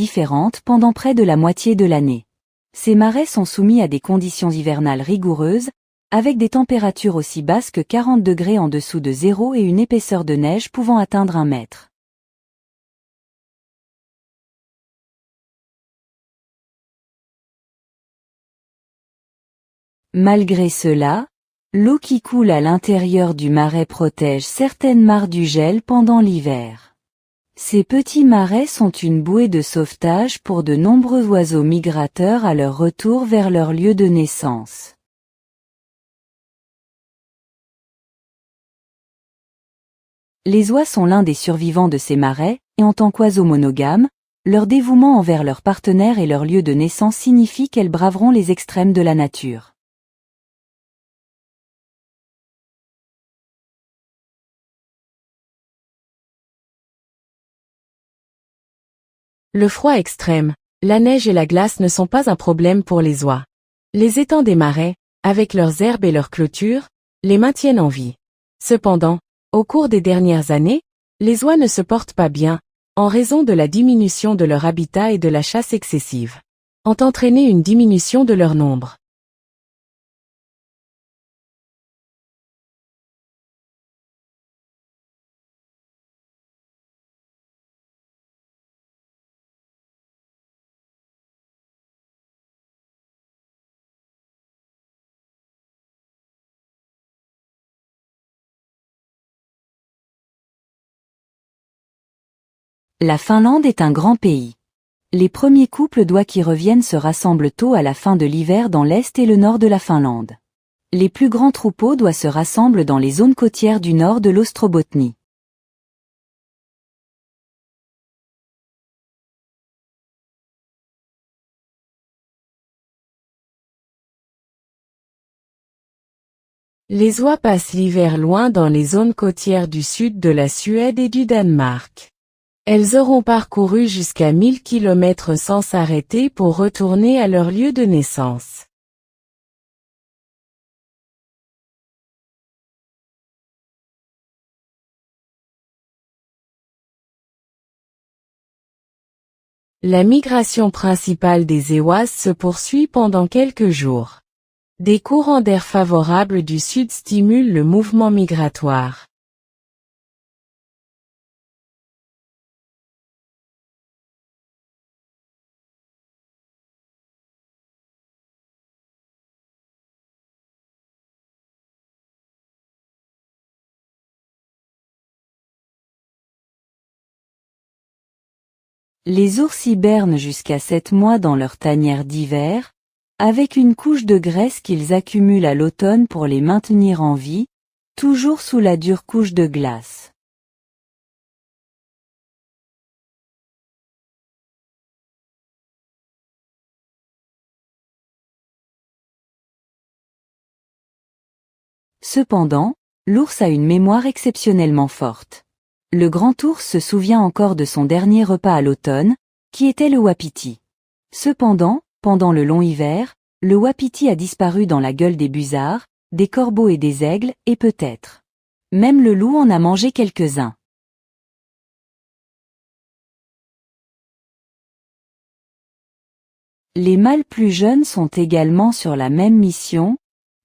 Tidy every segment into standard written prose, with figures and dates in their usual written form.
différentes pendant près de la moitié de l'année. Ces marais sont soumis à des conditions hivernales rigoureuses, avec des températures aussi basses que 40 degrés en dessous de zéro et une épaisseur de neige pouvant atteindre 1 mètre. Malgré cela, l'eau qui coule à l'intérieur du marais protège certaines mares du gel pendant l'hiver. Ces petits marais sont une bouée de sauvetage pour de nombreux oiseaux migrateurs à leur retour vers leur lieu de naissance. Les oies sont l'un des survivants de ces marais, et en tant qu'oiseaux monogames, leur dévouement envers leur partenaire et leur lieu de naissance signifie qu'elles braveront les extrêmes de la nature. Le froid extrême, la neige et la glace ne sont pas un problème pour les oies. Les étangs des marais, avec leurs herbes et leurs clôtures, les maintiennent en vie. Cependant, au cours des dernières années, les oies ne se portent pas bien, en raison de la diminution de leur habitat et de la chasse excessive, ont entraîné une diminution de leur nombre. La Finlande est un grand pays. Les premiers couples d'oies qui reviennent se rassemblent tôt à la fin de l'hiver dans l'est et le nord de la Finlande. Les plus grands troupeaux d'oies se rassemblent dans les zones côtières du nord de l'Ostrobotnie. Les oies passent l'hiver loin dans les zones côtières du sud de la Suède et du Danemark. Elles auront parcouru jusqu'à 1000 km sans s'arrêter pour retourner à leur lieu de naissance. La migration principale des Éoises se poursuit pendant quelques jours. Des courants d'air favorables du sud stimulent le mouvement migratoire. Les ours hibernent jusqu'à 7 mois dans leur tanière d'hiver, avec une couche de graisse qu'ils accumulent à l'automne pour les maintenir en vie, toujours sous la dure couche de glace. Cependant, l'ours a une mémoire exceptionnellement forte. Le grand ours se souvient encore de son dernier repas à l'automne, qui était le wapiti. Cependant, pendant le long hiver, le wapiti a disparu dans la gueule des busards, des corbeaux et des aigles, et peut-être même le loup en a mangé quelques-uns. Les mâles plus jeunes sont également sur la même mission,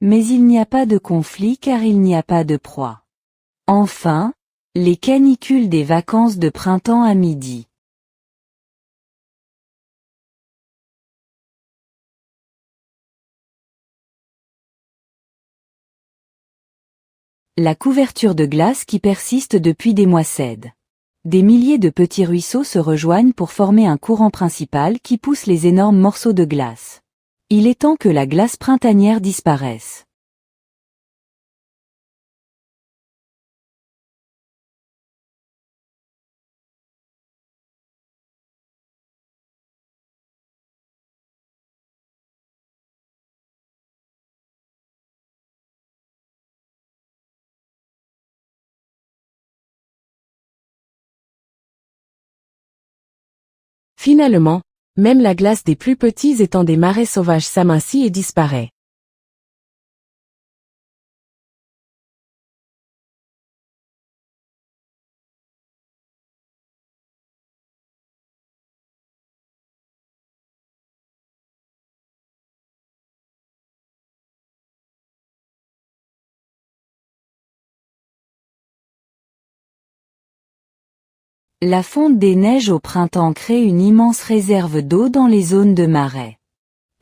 mais il n'y a pas de conflit car il n'y a pas de proie. Enfin, les canicules des vacances de printemps à midi. La couverture de glace qui persiste depuis des mois cède. Des milliers de petits ruisseaux se rejoignent pour former un courant principal qui pousse les énormes morceaux de glace. Il est temps que la glace printanière disparaisse. Finalement, même la glace des plus petits étangs des marais sauvages s'amincit et disparaît. La fonte des neiges au printemps crée une immense réserve d'eau dans les zones de marais.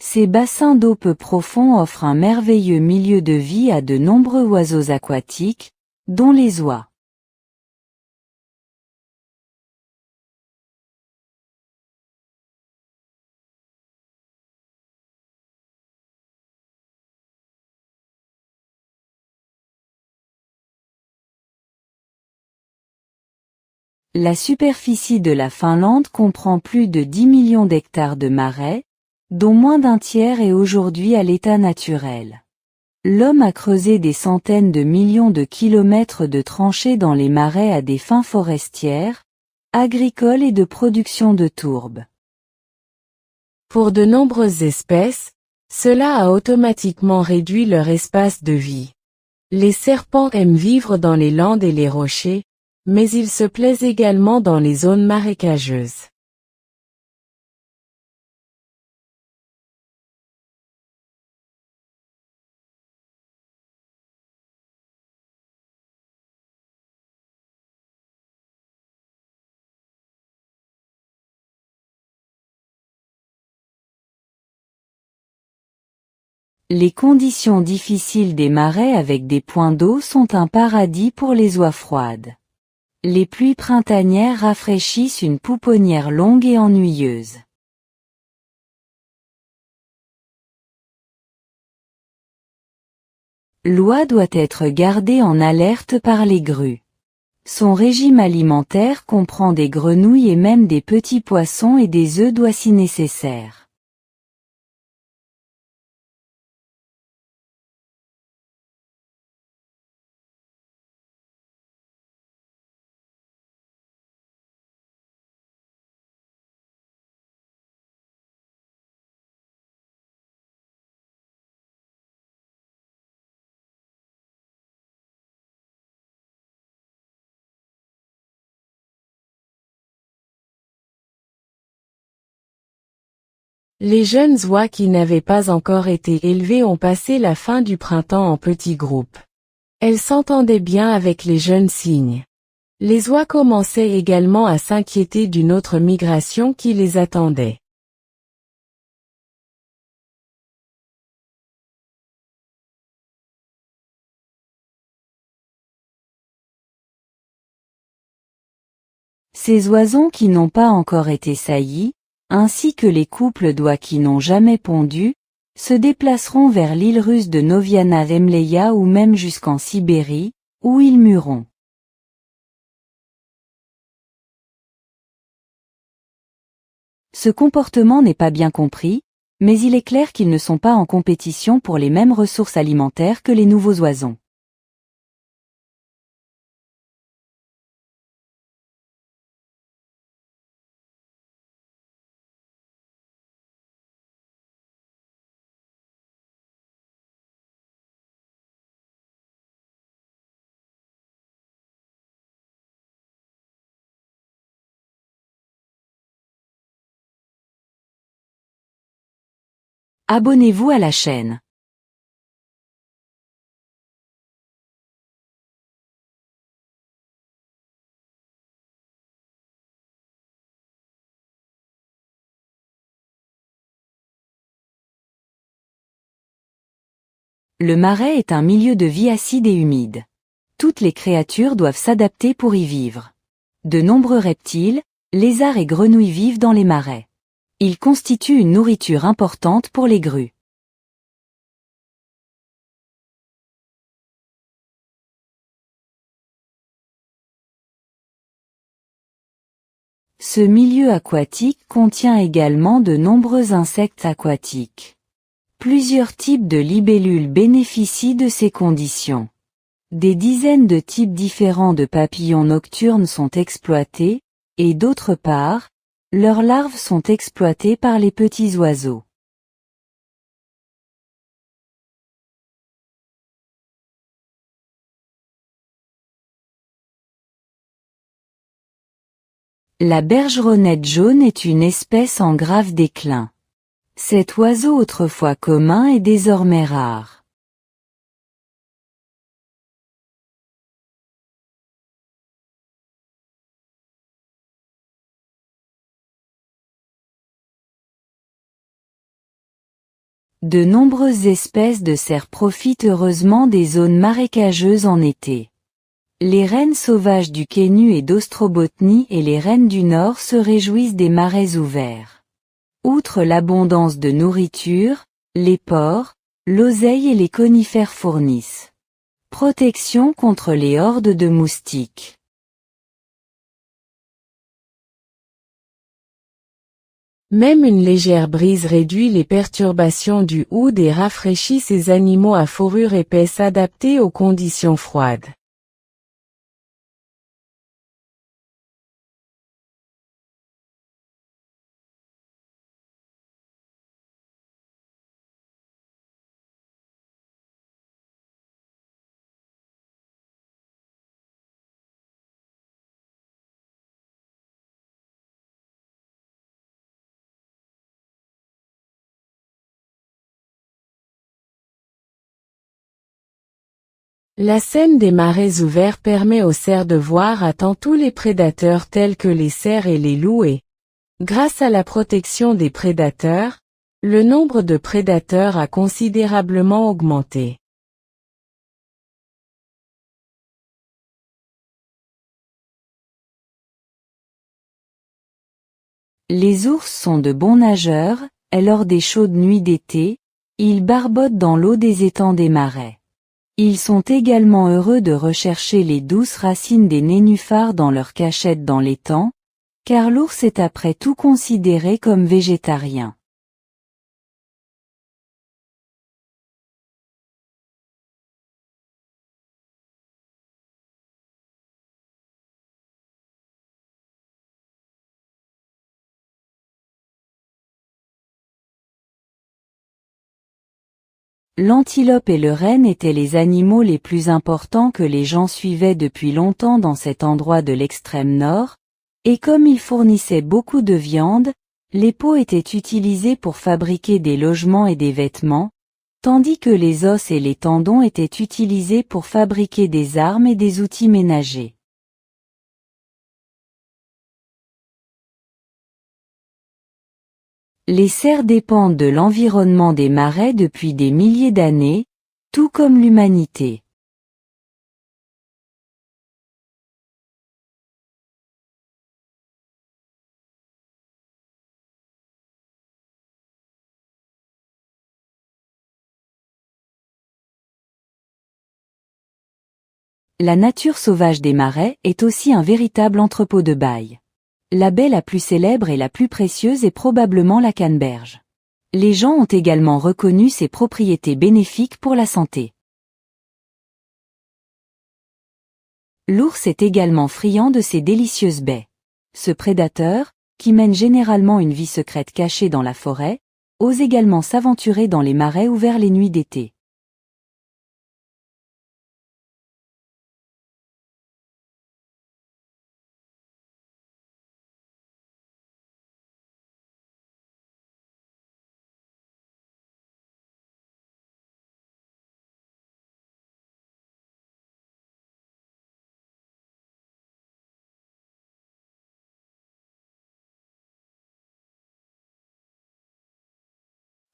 Ces bassins d'eau peu profonds offrent un merveilleux milieu de vie à de nombreux oiseaux aquatiques, dont les oies. La superficie de la Finlande comprend plus de 10 millions d'hectares de marais, dont moins d'un tiers est aujourd'hui à l'état naturel. L'homme a creusé des centaines de millions de kilomètres de tranchées dans les marais à des fins forestières, agricoles et de production de tourbe. Pour de nombreuses espèces, cela a automatiquement réduit leur espace de vie. Les serpents aiment vivre dans les landes et les rochers, mais ils se plaisent également dans les zones marécageuses. Les conditions difficiles des marais avec des points d'eau sont un paradis pour les oies froides. Les pluies printanières rafraîchissent une pouponnière longue et ennuyeuse. L'oie doit être gardée en alerte par les grues. Son régime alimentaire comprend des grenouilles et même des petits poissons et des œufs d'oie si nécessaire. Les jeunes oies qui n'avaient pas encore été élevées ont passé la fin du printemps en petits groupes. Elles s'entendaient bien avec les jeunes cygnes. Les oies commençaient également à s'inquiéter d'une autre migration qui les attendait. Ces oiseaux qui n'ont pas encore été saillies, ainsi que les couples d'oies qui n'ont jamais pondu, se déplaceront vers l'île russe de Noviana Zemlya ou même jusqu'en Sibérie, où ils muront. Ce comportement n'est pas bien compris, mais il est clair qu'ils ne sont pas en compétition pour les mêmes ressources alimentaires que les nouveaux oiseaux. Abonnez-vous à la chaîne. Le marais est un milieu de vie acide et humide. Toutes les créatures doivent s'adapter pour y vivre. De nombreux reptiles, lézards et grenouilles vivent dans les marais. Ils constituent une nourriture importante pour les grues. Ce milieu aquatique contient également de nombreux insectes aquatiques. Plusieurs types de libellules bénéficient de ces conditions. Des dizaines de types différents de papillons nocturnes sont exploités, et d'autre part, leurs larves sont exploitées par les petits oiseaux. La bergeronnette jaune est une espèce en grave déclin. Cet oiseau autrefois commun est désormais rare. De nombreuses espèces de cerfs profitent heureusement des zones marécageuses en été. Les rennes sauvages du Kénu et d'Ostrobotnie et les rennes du Nord se réjouissent des marais ouverts. Outre l'abondance de nourriture, les porcs, l'oseille et les conifères fournissent protection contre les hordes de moustiques. Même une légère brise réduit les perturbations du oud et rafraîchit ces animaux à fourrure épaisse adaptés aux conditions froides. La scène des marais ouverts permet aux cerfs de voir à temps tous les prédateurs tels que les cerfs et les loups et, grâce à la protection des prédateurs, le nombre de prédateurs a considérablement augmenté. Les ours sont de bons nageurs, et lors des chaudes nuits d'été, ils barbotent dans l'eau des étangs des marais. Ils sont également heureux de rechercher les douces racines des nénuphars dans leur cachette dans l'étang, car l'ours est après tout considéré comme végétarien. L'antilope et le renne étaient les animaux les plus importants que les gens suivaient depuis longtemps dans cet endroit de l'extrême nord, et comme ils fournissaient beaucoup de viande, les peaux étaient utilisées pour fabriquer des logements et des vêtements, tandis que les os et les tendons étaient utilisés pour fabriquer des armes et des outils ménagers. Les cerfs dépendent de l'environnement des marais depuis des milliers d'années, tout comme l'humanité. La nature sauvage des marais est aussi un véritable entrepôt de bail. La baie la plus célèbre et la plus précieuse est probablement la canneberge. Les gens ont également reconnu ses propriétés bénéfiques pour la santé. L'ours est également friand de ces délicieuses baies. Ce prédateur, qui mène généralement une vie secrète cachée dans la forêt, ose également s'aventurer dans les marais ouverts les nuits d'été.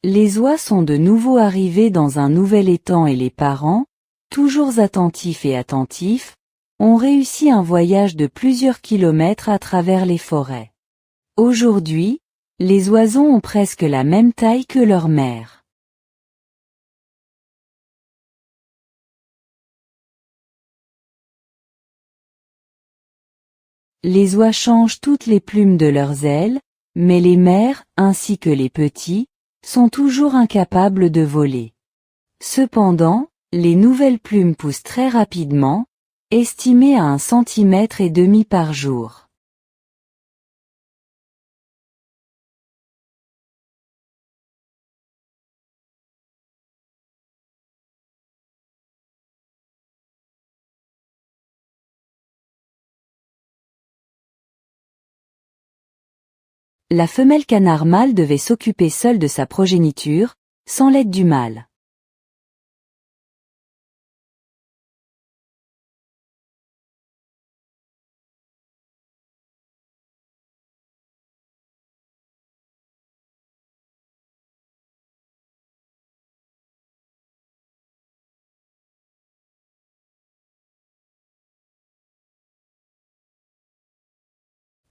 Les oies sont de nouveau arrivées dans un nouvel étang et les parents, toujours attentifs et attentifs, ont réussi un voyage de plusieurs kilomètres à travers les forêts. Aujourd'hui, les oiseaux ont presque la même taille que leur mère. Les oies changent toutes les plumes de leurs ailes, mais les mères, ainsi que les petits, sont toujours incapables de voler. Cependant, les nouvelles plumes poussent très rapidement, estimées à 1,5 cm par jour. La femelle canard mâle devait s'occuper seule de sa progéniture, sans l'aide du mâle.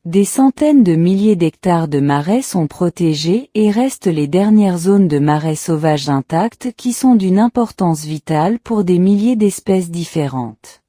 Des centaines de milliers d'hectares de marais sont protégés et restent les dernières zones de marais sauvages intactes qui sont d'une importance vitale pour des milliers d'espèces différentes.